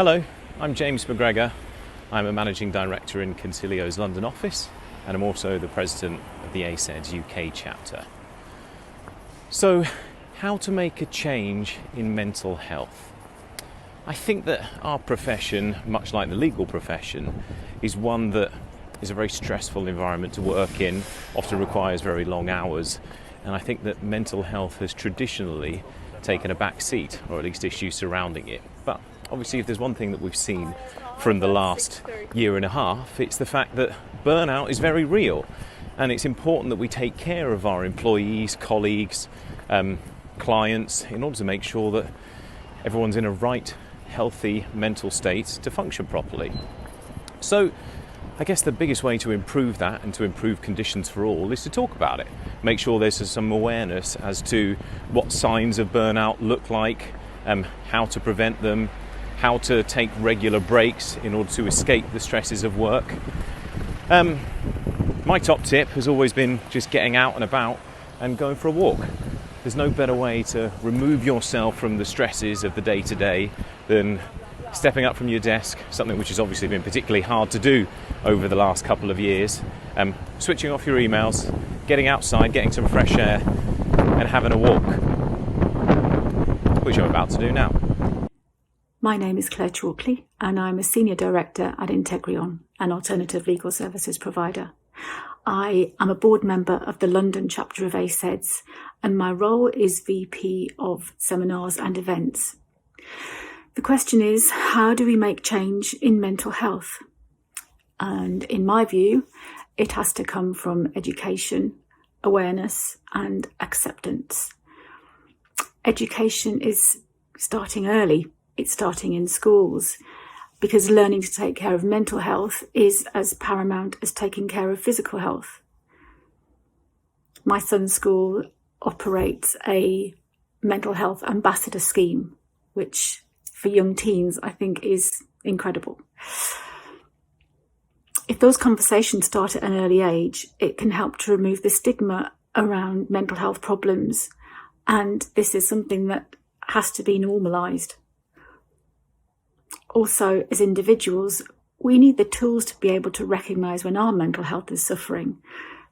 Hello, I'm James McGregor. I'm a Managing Director in Concilio's London office, and I'm also the President of the ACEDS UK chapter. So, how to make a change in mental health? I think that our profession, much like the legal profession, is one that is a very stressful environment to work in, often requires very long hours, and I think that mental health has traditionally taken a back seat, or at least issues surrounding it. But obviously, if there's one thing that we've seen from the last year and a half, it's the fact that burnout is very real, and it's important that we take care of our employees, colleagues, clients, in order to make sure that everyone's in a right, healthy mental state to function properly. So I guess the biggest way to improve that and to improve conditions for all is to talk about it. Make sure there's some awareness as to what signs of burnout look like, how to prevent them, how to take regular breaks in order to escape the stresses of work. My top tip has always been just getting out and about and going for a walk. There's no better way to remove yourself from the stresses of the day-to-day than stepping up from your desk, something which has obviously been particularly hard to do over the last couple of years, switching off your emails, getting outside, getting some fresh air, and having a walk, which I'm about to do now. My name is Claire Chalkley, and I'm a Senior Director at Integrion, an alternative legal services provider. I am a board member of the London chapter of ACEDS, and my role is VP of Seminars and Events. The question is, how do we make change in mental health? And in my view, it has to come from education, awareness, and acceptance. Education is starting early. It's starting in schools, because learning to take care of mental health is as paramount as taking care of physical health. My son's school operates a mental health ambassador scheme, which for young teens I think is incredible. If those conversations start at an early age, it can help to remove the stigma around mental health problems, and this is something that has to be normalised. Also, as individuals, we need the tools to be able to recognise when our mental health is suffering,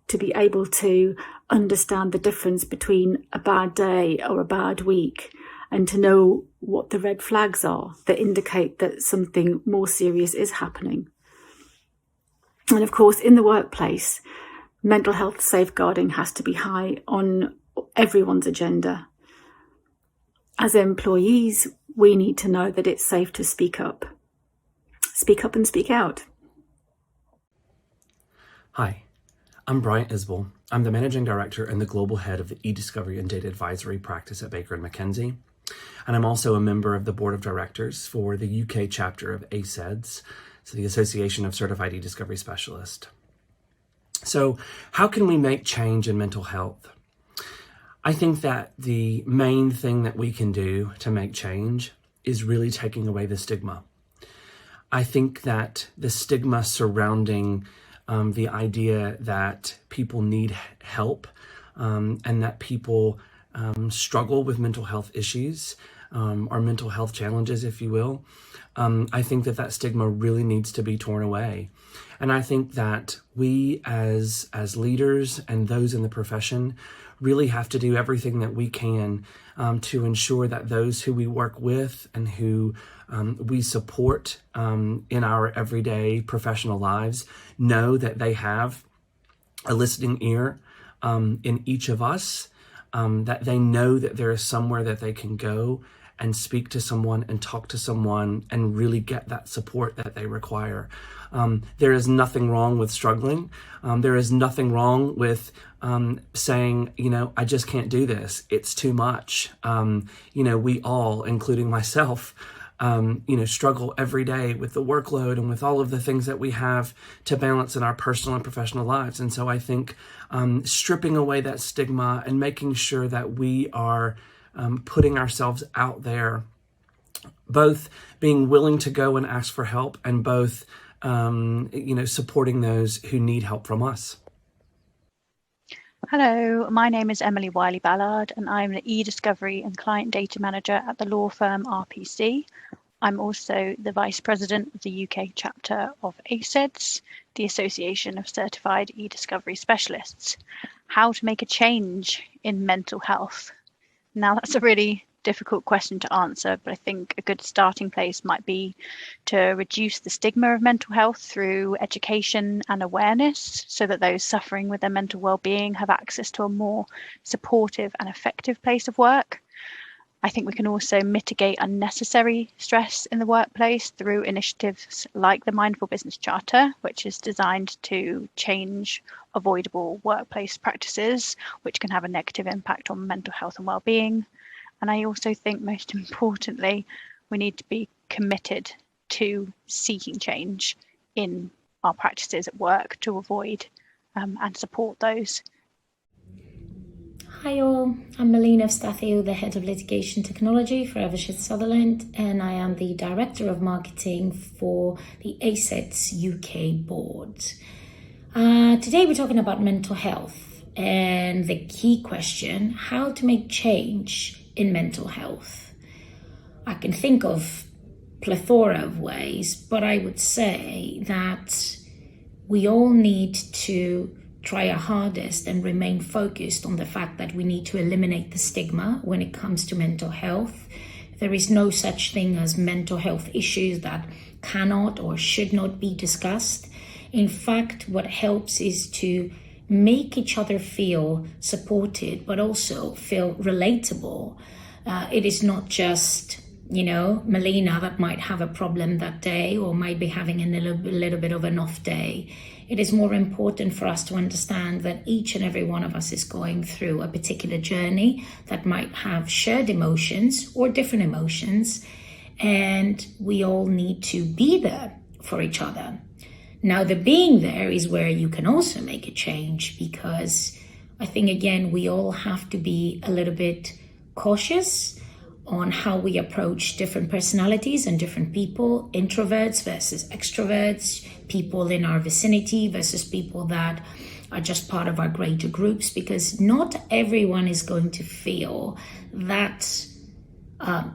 to be able to understand the difference between a bad day or a bad week, and to know what the red flags are that indicate that something more serious is happening. And of course, in the workplace, mental health safeguarding has to be high on everyone's agenda. As employees, we need to know that it's safe to speak up. Speak up and speak out. Hi, I'm Brian Isabel. I'm the Managing Director and the Global Head of the e-Discovery and Data Advisory practice at Baker & McKenzie. And I'm also a member of the Board of Directors for the UK chapter of ACEDS, so the Association of Certified E-Discovery Specialists. So how can we make change in mental health? I think that the main thing that we can do to make change is really taking away the stigma. I think that the stigma surrounding the idea that people need help and that people struggle with mental health issues or mental health challenges, if you will, I think that that stigma really needs to be torn away. And I think that we as leaders and those in the profession really have to do everything that we can to ensure that those who we work with and who we support in our everyday professional lives know that they have a listening ear in each of us, that they know that there is somewhere that they can go and speak to someone and talk to someone and really get that support that they require. There is nothing wrong with struggling. There is nothing wrong with saying, I just can't do this. It's too much. We all, including myself, struggle every day with the workload and with all of the things that we have to balance in our personal and professional lives. And so I think stripping away that stigma and making sure that we are putting ourselves out there, both being willing to go and ask for help and both, supporting those who need help from us. Hello, my name is Emily Wiley-Ballard and I'm the e-discovery and client data manager at the law firm RPC. I'm also the Vice President of the UK chapter of ACEDS, the Association of Certified E-Discovery Specialists. How to make a change in mental health? Now, that's a really difficult question to answer, but I think a good starting place might be to reduce the stigma of mental health through education and awareness, so that those suffering with their mental well-being have access to a more supportive and effective place of work. I think we can also mitigate unnecessary stress in the workplace through initiatives like the Mindful Business Charter, which is designed to change avoidable workplace practices, which can have a negative impact on mental health and well-being. And I also think, most importantly, we need to be committed to seeking change in our practices at work to avoid and support those. Hi all, I'm Melina Sutherland, the Head of Litigation Technology for Melina Sutherland, and I am the Director of Marketing for the ACEDS UK board. Today we're talking about mental health and the key question, how to make change in mental health. I can think of plethora of ways, but I would say that we all need to try our hardest and remain focused on the fact that we need to eliminate the stigma when it comes to mental health. There is no such thing as mental health issues that cannot or should not be discussed. In fact, what helps is to make each other feel supported, but also feel relatable. It is not just, Melina that might have a problem that day or might be having a little bit of an off day. It is more important for us to understand that each and every one of us is going through a particular journey that might have shared emotions or different emotions, and we all need to be there for each other. Now, the being there is where you can also make a change, because I think, again, we all have to be a little bit cautious on how we approach different personalities and different people, introverts versus extroverts, people in our vicinity versus people that are just part of our greater groups, because not everyone is going to feel that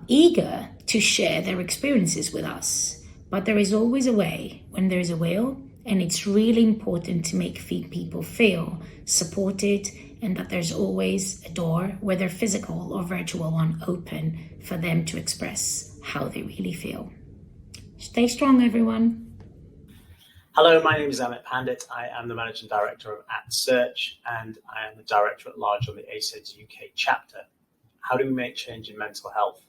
eager to share their experiences with us. But there is always a way when there is a will, and it's really important to make people feel supported, and that there's always a door, whether physical or virtual one, open for them to express how they really feel. Stay strong, everyone. Hello, my name is Amit Patel. I am the Managing Director of @Search, and I am the Director at Large on the ACEDS UK chapter. How do we make change in mental health?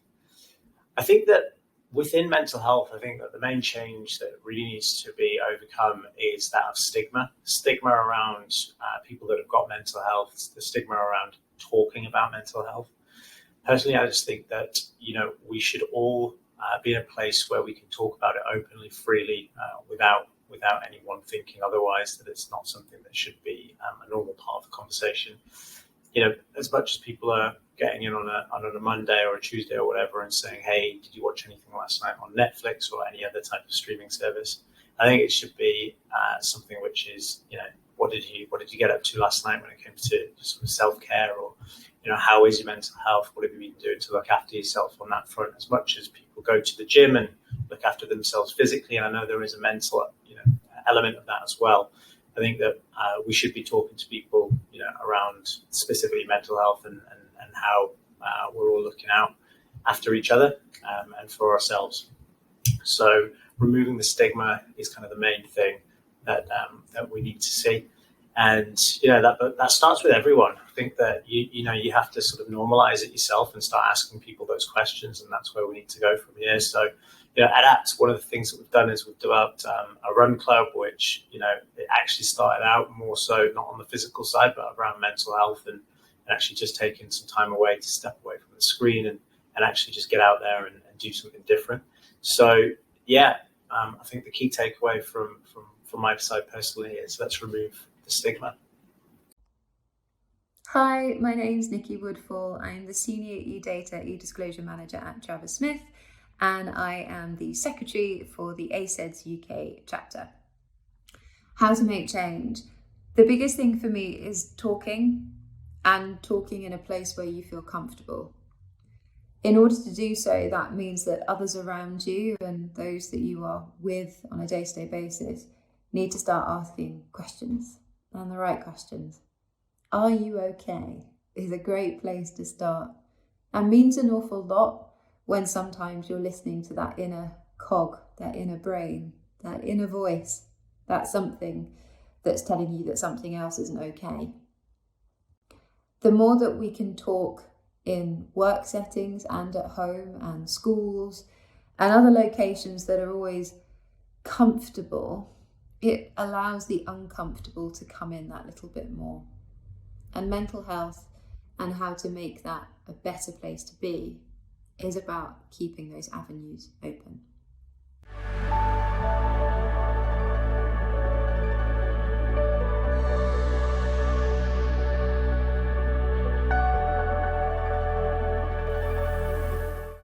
I think that within mental health, I think that the main change that really needs to be overcome is that of stigma. Stigma around people that have got mental health, the stigma around talking about mental health. Personally, I just think that, we should all be in a place where we can talk about it openly, freely, without anyone thinking otherwise, that it's not something that should be a normal part of the conversation. As much as people are getting in on a Monday or a Tuesday or whatever and saying, hey, did you watch anything last night on Netflix or any other type of streaming service? I think it should be something which is, what did you get up to last night when it came to sort of self-care, or, how is your mental health? What have you been doing to look after yourself on that front? As much as people go to the gym and look after themselves physically, and I know there is a mental, element of that as well. I think that we should be talking to people, around specifically mental health and how we're all looking out after each other and for ourselves. So removing the stigma is kind of the main thing that we need to see. And, that starts with everyone. I think that, you have to sort of normalize it yourself and start asking people those questions. And that's where we need to go from here. So, at ACT, one of the things that we've done is we've developed a run club, which, it actually started out more so not on the physical side, but around mental health and actually just taking some time away to step away from the screen and actually just get out there and do something different. So, I think the key takeaway from my side personally is let's remove the stigma. Hi, my name's Nikki Woodfall. I'm the Senior eData eDisclosure Manager at Travis Smith, and I am the Secretary for the ACEDS UK chapter. How to make change. The biggest thing for me is talking, and talking in a place where you feel comfortable. In order to do so, that means that others around you and those that you are with on a day-to-day basis need to start asking questions, and the right questions. Are you okay? Is a great place to start, and means an awful lot when sometimes you're listening to that inner cog, that inner brain, that inner voice, that something that's telling you that something else isn't okay. The more that we can talk in work settings and at home and schools and other locations that are always comfortable, it allows the uncomfortable to come in that little bit more. And mental health and how to make that a better place to be is about keeping those avenues open.